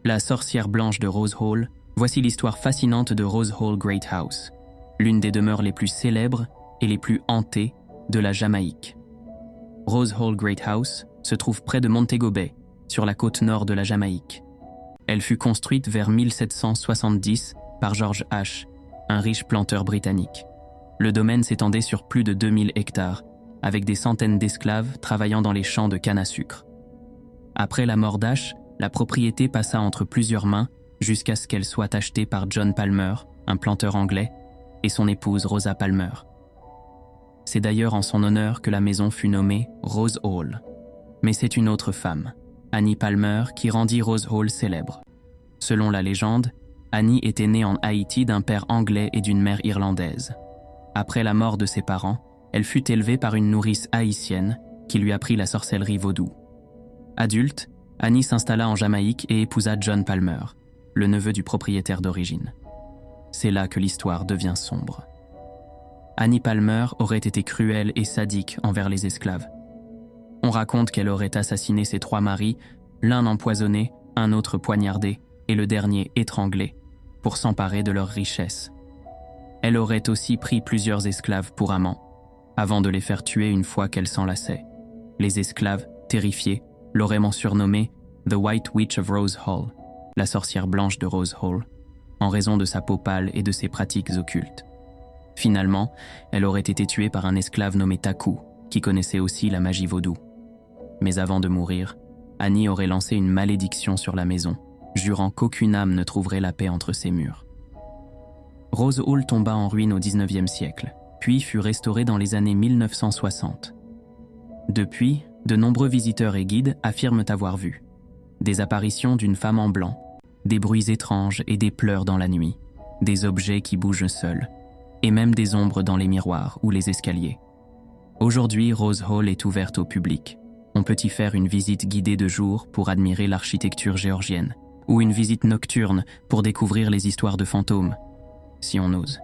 La sorcière blanche de Rose Hall, voici l'histoire fascinante de Rose Hall Great House, l'une des demeures les plus célèbres et les plus hantées de la Jamaïque. Rose Hall Great House se trouve près de Montego Bay, sur la côte nord de la Jamaïque. Elle fut construite vers 1770 par George H., un riche planteur britannique. Le domaine s'étendait sur plus de 2000 hectares, avec des centaines d'esclaves travaillant dans les champs de canne à sucre. Après la mort d'H., la propriété passa entre plusieurs mains jusqu'à ce qu'elle soit achetée par John Palmer, un planteur anglais, et son épouse Rosa Palmer. C'est d'ailleurs en son honneur que la maison fut nommée Rose Hall. Mais c'est une autre femme, Annie Palmer, qui rendit Rose Hall célèbre. Selon la légende, Annie était née en Haïti d'un père anglais et d'une mère irlandaise. Après la mort de ses parents, elle fut élevée par une nourrice haïtienne qui lui apprit la sorcellerie vaudou. Adulte, Annie s'installa en Jamaïque et épousa John Palmer, le neveu du propriétaire d'origine. C'est là que l'histoire devient sombre. Annie Palmer aurait été cruelle et sadique envers les esclaves. On raconte qu'elle aurait assassiné ses 3 maris, l'un empoisonné, un autre poignardé et le dernier étranglé, pour s'emparer de leurs richesses. Elle aurait aussi pris plusieurs esclaves pour amants, avant de les faire tuer une fois qu'elle s'en lassait. Les esclaves, terrifiés, l'auraient surnommée The White Witch of Rose Hall, la sorcière blanche de Rose Hall, en raison de sa peau pâle et de ses pratiques occultes. Finalement, elle aurait été tuée par un esclave nommé Taku, qui connaissait aussi la magie vaudou. Mais avant de mourir, Annie aurait lancé une malédiction sur la maison, jurant qu'aucune âme ne trouverait la paix entre ses murs. Rose Hall tomba en ruine au XIXe siècle, puis fut restaurée dans les années 1960. Depuis, de nombreux visiteurs et guides affirment avoir vu des apparitions d'une femme en blanc, des bruits étranges et des pleurs dans la nuit, des objets qui bougent seuls, et même des ombres dans les miroirs ou les escaliers. Aujourd'hui, Rose Hall est ouverte au public. On peut y faire une visite guidée de jour pour admirer l'architecture géorgienne, ou une visite nocturne pour découvrir les histoires de fantômes, si on ose.